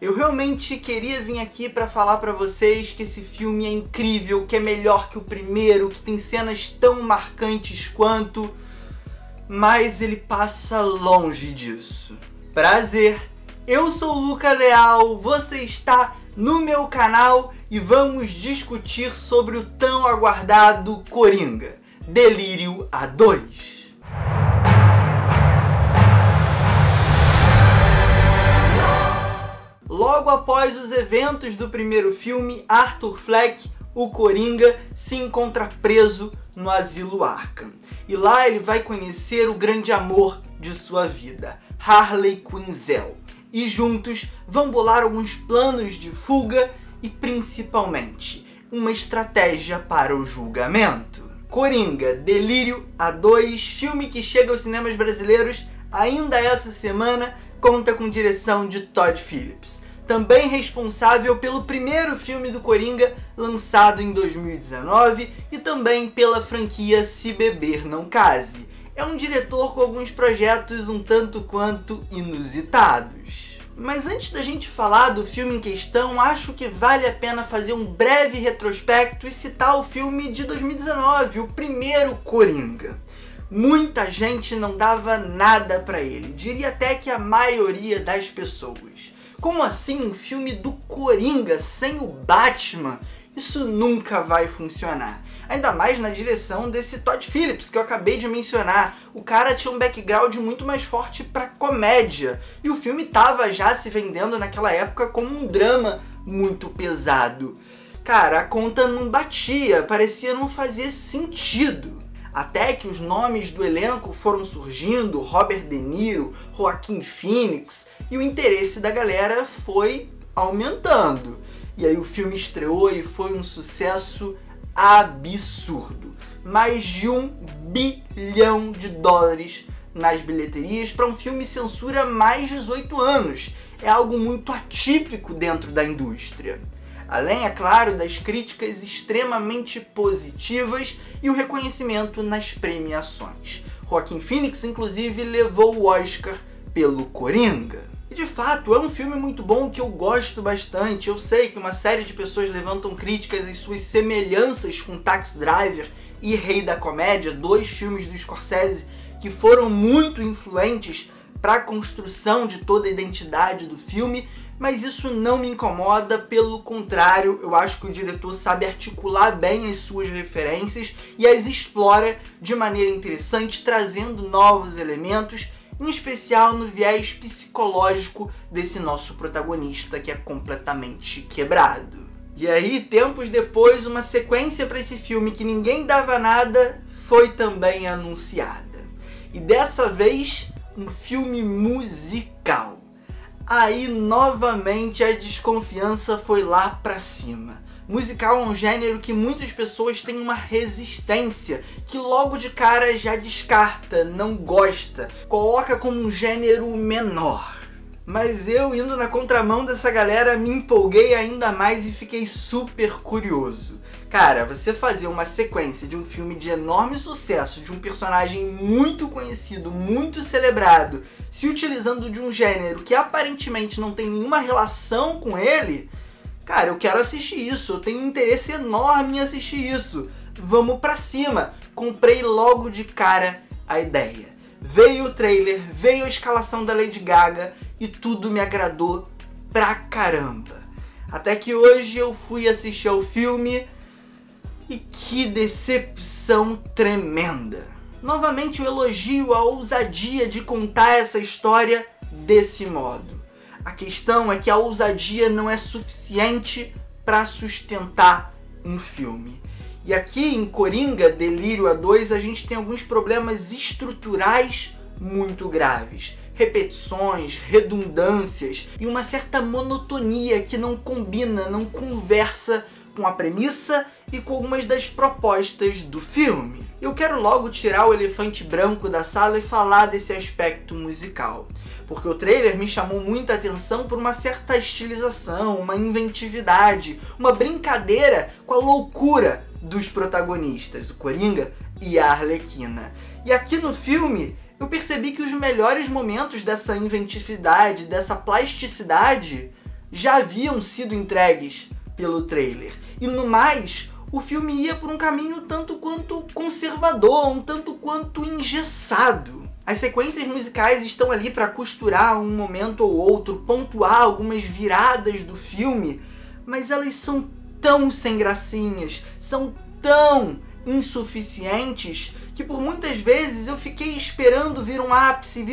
Eu realmente queria vir aqui pra falar pra vocês que esse filme é incrível, que é melhor que o primeiro, que tem cenas tão marcantes quanto, mas ele passa longe disso. Prazer, eu sou o Luca Leal, você está no meu canal e vamos discutir sobre o tão aguardado Coringa, Delírio A2. Logo após os eventos do primeiro filme, Arthur Fleck, o Coringa, se encontra preso no Asilo Arkham. E lá ele vai conhecer o grande amor de sua vida, Harley Quinzel. E juntos vão bolar alguns planos de fuga e, principalmente, uma estratégia para o julgamento. Coringa, Delírio A2, filme que chega aos cinemas brasileiros ainda essa semana, conta com direção de Todd Phillips, também responsável pelo primeiro filme do Coringa, lançado em 2019, e também pela franquia Se Beber Não Case. É um diretor com alguns projetos um tanto quanto inusitados. Mas antes da gente falar do filme em questão, acho que vale a pena fazer um breve retrospecto e citar o filme de 2019, o primeiro Coringa. Muita gente não dava nada pra ele, diria até que a maioria das pessoas. Como assim um filme do Coringa sem o Batman? Isso nunca vai funcionar. Ainda mais na direção desse Todd Phillips que eu acabei de mencionar. O cara tinha um background muito mais forte pra comédia. E o filme tava já se vendendo naquela época como um drama muito pesado. Cara, a conta não batia, parecia não fazer sentido. Até que os nomes do elenco foram surgindo, Robert De Niro, Joaquin Phoenix, e o interesse da galera foi aumentando. E aí o filme estreou e foi um sucesso absurdo. Mais de $1 bilhão nas bilheterias para um filme censura mais 18 anos. É algo muito atípico dentro da indústria. Além, é claro, das críticas extremamente positivas e o reconhecimento nas premiações. Joaquin Phoenix, inclusive, levou o Oscar pelo Coringa. E de fato, é um filme muito bom que eu gosto bastante. Eu sei que uma série de pessoas levantam críticas às suas semelhanças com Taxi Driver e Rei da Comédia, dois filmes do Scorsese que foram muito influentes para a construção de toda a identidade do filme, mas isso não me incomoda, pelo contrário, eu acho que o diretor sabe articular bem as suas referências e as explora de maneira interessante, trazendo novos elementos, em especial no viés psicológico desse nosso protagonista que é completamente quebrado. E aí, tempos depois, uma sequência para esse filme que ninguém dava nada foi também anunciada. E dessa vez, um filme musical. Aí, novamente, a desconfiança foi lá pra cima. Musical é um gênero que muitas pessoas têm uma resistência, que logo de cara já descarta, não gosta, coloca como um gênero menor. Mas eu, indo na contramão dessa galera, me empolguei ainda mais e fiquei super curioso. Cara, você fazer uma sequência de um filme de enorme sucesso, de um personagem muito conhecido, muito celebrado, se utilizando de um gênero que aparentemente não tem nenhuma relação com ele, cara, eu quero assistir isso, eu tenho um interesse enorme em assistir isso. Vamos pra cima. Comprei logo de cara a ideia. Veio o trailer, veio a escalação da Lady Gaga e tudo me agradou pra caramba. Até que hoje eu fui assistir ao filme e que decepção tremenda. Novamente eu elogio a ousadia de contar essa história desse modo. A questão é que a ousadia não é suficiente para sustentar um filme. E aqui em Coringa, Delírio A2, a gente tem alguns problemas estruturais muito graves. Repetições, redundâncias e uma certa monotonia que não combina, não conversa com a premissa e com algumas das propostas do filme. Eu quero logo tirar o elefante branco da sala e falar desse aspecto musical, porque o trailer me chamou muita atenção por uma certa estilização, uma inventividade, uma brincadeira com a loucura dos protagonistas, o Coringa e a Arlequina. E aqui no filme eu percebi que os melhores momentos dessa inventividade, dessa plasticidade, já haviam sido entregues pelo trailer. E no mais, o filme ia por um caminho tanto quanto conservador, um tanto quanto engessado. As sequências musicais estão ali para costurar um momento ou outro, pontuar algumas viradas do filme, mas elas são tão sem gracinhas, são tão insuficientes, que por muitas vezes eu fiquei esperando vir um ápice,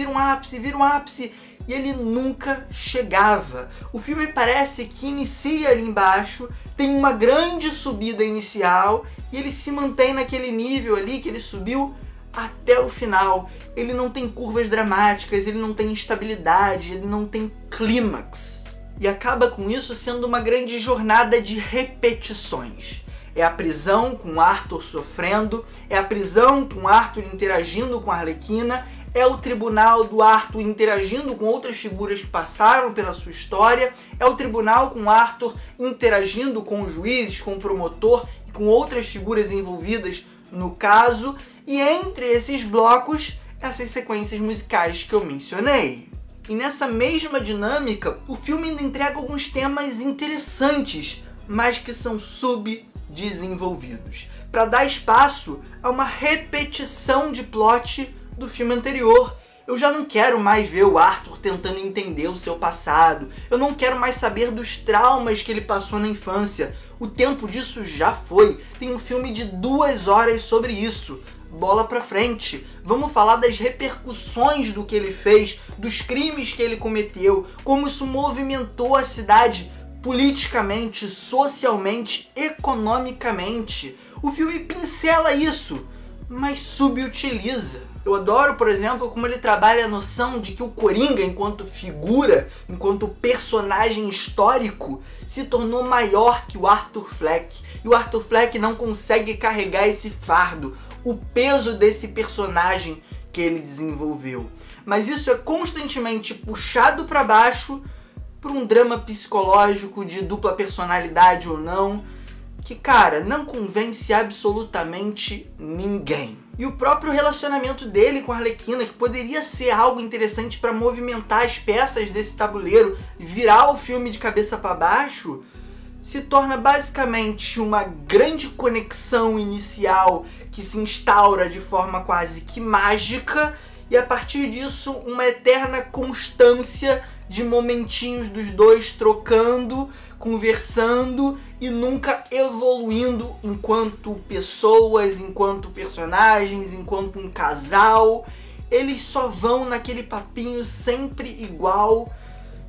e ele nunca chegava. O filme parece que inicia ali embaixo, tem uma grande subida inicial, e ele se mantém naquele nível ali que ele subiu até o final. Ele não tem curvas dramáticas, ele não tem estabilidade, ele não tem clímax. E acaba com isso sendo uma grande jornada de repetições. É a prisão com Arthur sofrendo, é a prisão com Arthur interagindo com a Arlequina, é o tribunal do Arthur interagindo com outras figuras que passaram pela sua história, é o tribunal com Arthur interagindo com os juízes, com o promotor e com outras figuras envolvidas no caso, e entre esses blocos, essas sequências musicais que eu mencionei. E nessa mesma dinâmica, o filme ainda entrega alguns temas interessantes, mas que são subdesenvolvidos, para dar espaço a uma repetição de plot do filme anterior. Eu já não quero mais ver o Arthur tentando entender o seu passado, eu não quero mais saber dos traumas que ele passou na infância. O tempo disso já foi, tem um filme de 2 horas sobre isso. Bola pra frente, vamos falar das repercussões do que ele fez, dos crimes que ele cometeu, como isso movimentou a cidade politicamente, socialmente, economicamente. O filme pincela isso, mas subutiliza. Eu adoro, por exemplo, como ele trabalha a noção de que o Coringa, enquanto figura, enquanto personagem histórico, se tornou maior que o Arthur Fleck. E o Arthur Fleck não consegue carregar esse fardo, o peso desse personagem que ele desenvolveu. Mas isso é constantemente puxado para baixo por um drama psicológico de dupla personalidade ou não, que, cara, não convence absolutamente ninguém. E o próprio relacionamento dele com a Arlequina, que poderia ser algo interessante para movimentar as peças desse tabuleiro, virar o filme de cabeça para baixo, se torna basicamente uma grande conexão inicial que se instaura de forma quase que mágica, e a partir disso uma eterna constância de momentinhos dos dois trocando, conversando e nunca evoluindo enquanto pessoas, enquanto personagens, enquanto um casal. Eles só vão naquele papinho sempre igual,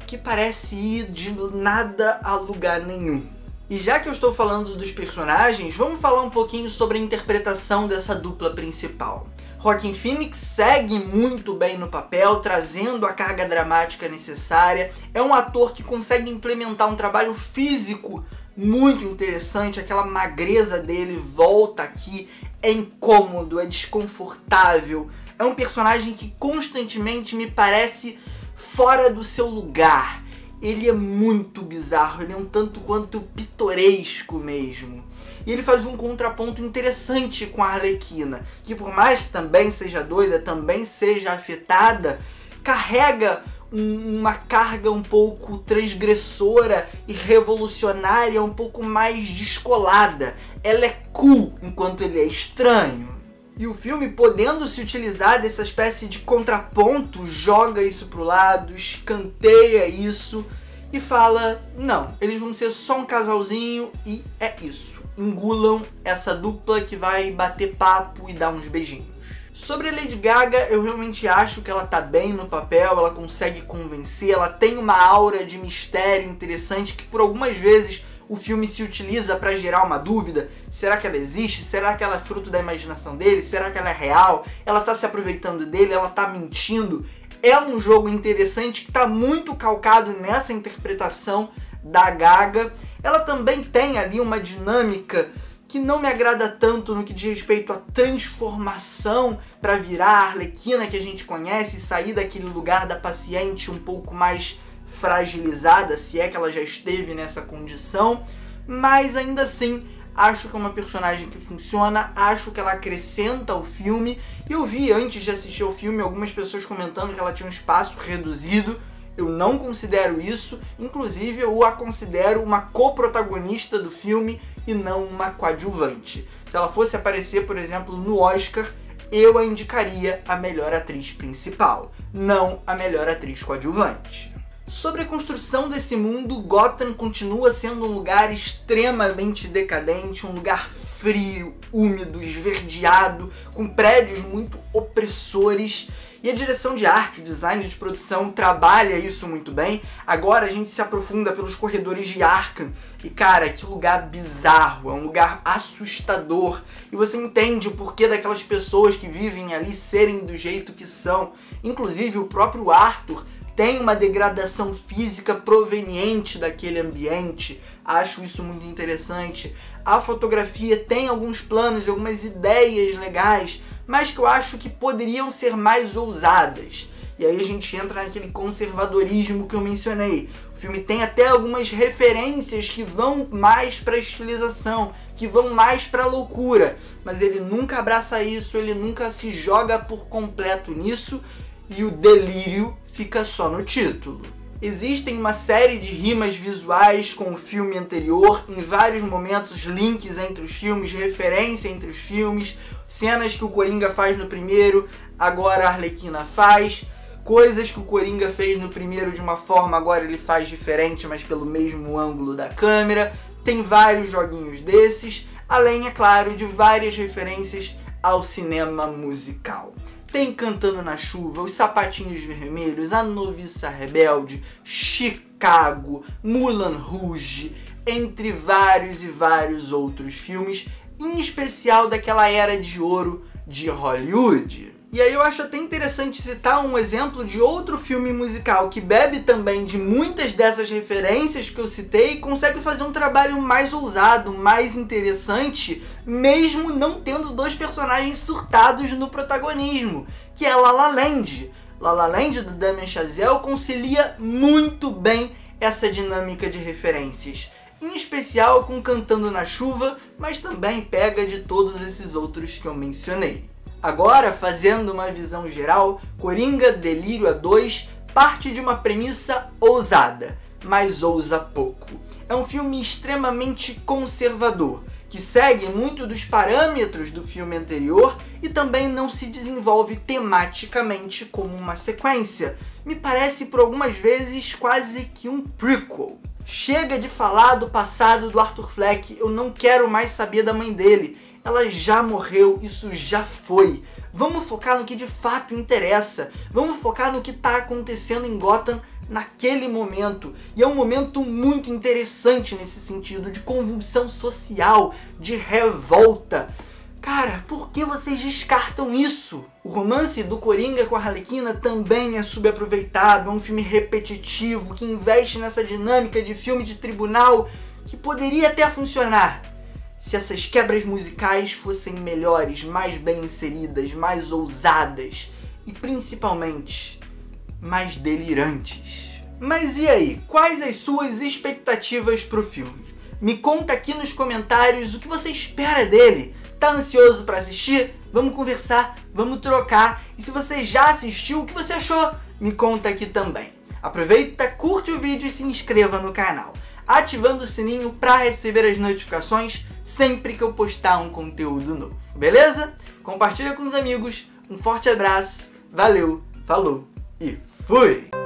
que parece ir de nada a lugar nenhum. E já que eu estou falando dos personagens, vamos falar um pouquinho sobre a interpretação dessa dupla principal. Joaquin Phoenix segue muito bem no papel, trazendo a carga dramática necessária. É um ator que consegue implementar um trabalho físico muito interessante. Aquela magreza dele volta aqui, é incômodo, é desconfortável. É um personagem que constantemente me parece fora do seu lugar. Ele é muito bizarro, ele é um tanto quanto pitoresco mesmo. E ele faz um contraponto interessante com a Arlequina, que por mais que também seja doida, também seja afetada, carrega uma carga um pouco transgressora e revolucionária, um pouco mais descolada. Ela é cool enquanto ele é estranho. E o filme, podendo se utilizar dessa espécie de contraponto, joga isso pro lado, escanteia isso e fala, não, eles vão ser só um casalzinho e é isso. Engulam essa dupla que vai bater papo e dar uns beijinhos. Sobre a Lady Gaga, eu realmente acho que ela tá bem no papel, ela consegue convencer, ela tem uma aura de mistério interessante que por algumas vezes o filme se utiliza para gerar uma dúvida. Será que ela existe? Será que ela é fruto da imaginação dele? Será que ela é real? Ela tá se aproveitando dele? Ela tá mentindo? É um jogo interessante que tá muito calcado nessa interpretação da Gaga. Ela também tem ali uma dinâmica que não me agrada tanto no que diz respeito à transformação para virar a Arlequina que a gente conhece e sair daquele lugar da paciente um pouco mais fragilizada, se é que ela já esteve nessa condição, mas ainda assim acho que é uma personagem que funciona, acho que ela acrescenta o filme. Eu vi antes de assistir ao filme algumas pessoas comentando que ela tinha um espaço reduzido. Eu não considero isso, inclusive eu a considero uma coprotagonista do filme e não uma coadjuvante. Se ela fosse aparecer, por exemplo, no Oscar, eu a indicaria a melhor atriz principal, não a melhor atriz coadjuvante. Sobre a construção desse mundo, Gotham continua sendo um lugar extremamente decadente, um lugar frio, úmido, esverdeado, com prédios muito opressores. E a direção de arte, o design de produção trabalha isso muito bem. Agora a gente se aprofunda pelos corredores de Arkham. E cara, que lugar bizarro, é um lugar assustador. E você entende o porquê daquelas pessoas que vivem ali serem do jeito que são. Inclusive o próprio Arthur tem uma degradação física proveniente daquele ambiente. Acho isso muito interessante. A fotografia tem alguns planos e algumas ideias legais, mas que eu acho que poderiam ser mais ousadas. E aí a gente entra naquele conservadorismo que eu mencionei. O filme tem até algumas referências que vão mais para a estilização, que vão mais para a loucura, mas ele nunca abraça isso, ele nunca se joga por completo nisso, e o delírio fica só no título. Existem uma série de rimas visuais com o filme anterior, em vários momentos links entre os filmes, referência entre os filmes, cenas que o Coringa faz no primeiro, agora a Arlequina faz, coisas que o Coringa fez no primeiro de uma forma, agora ele faz diferente, mas pelo mesmo ângulo da câmera. Tem vários joguinhos desses, além, é claro, de várias referências ao cinema musical. Tem Cantando na Chuva, Os Sapatinhos Vermelhos, A Noviça Rebelde, Chicago, Moulin Rouge, entre vários e vários outros filmes, em especial daquela era de ouro de Hollywood. E aí eu acho até interessante citar um exemplo de outro filme musical que bebe também de muitas dessas referências que eu citei e consegue fazer um trabalho mais ousado, mais interessante, mesmo não tendo dois personagens surtados no protagonismo, que é La La Land. La La Land, do Damien Chazelle, concilia muito bem essa dinâmica de referências, em especial com Cantando na Chuva, mas também pega de todos esses outros que eu mencionei. Agora, fazendo uma visão geral, Coringa Delírio A2 parte de uma premissa ousada, mas ousa pouco. É um filme extremamente conservador, que segue muito dos parâmetros do filme anterior e também não se desenvolve tematicamente como uma sequência. Me parece por algumas vezes quase que um prequel. Chega de falar do passado do Arthur Fleck, eu não quero mais saber da mãe dele. Ela já morreu, isso já foi. Vamos focar no que de fato interessa. Vamos focar no que está acontecendo em Gotham naquele momento. E é um momento muito interessante nesse sentido, de convulsão social, de revolta. Cara, por que vocês descartam isso? O romance do Coringa com a Arlequina também é subaproveitado, é um filme repetitivo, que investe nessa dinâmica de filme de tribunal, que poderia até funcionar se essas quebras musicais fossem melhores, mais bem inseridas, mais ousadas e principalmente mais delirantes. Mas e aí, quais as suas expectativas pro filme? Me conta aqui nos comentários o que você espera dele. Tá ansioso para assistir? Vamos conversar, vamos trocar. E se você já assistiu, o que você achou? Me conta aqui também. Aproveita, curte o vídeo e se inscreva no canal, ativando o sininho para receber as notificações sempre que eu postar um conteúdo novo, beleza? Compartilha com os amigos, um forte abraço, valeu, falou e fui!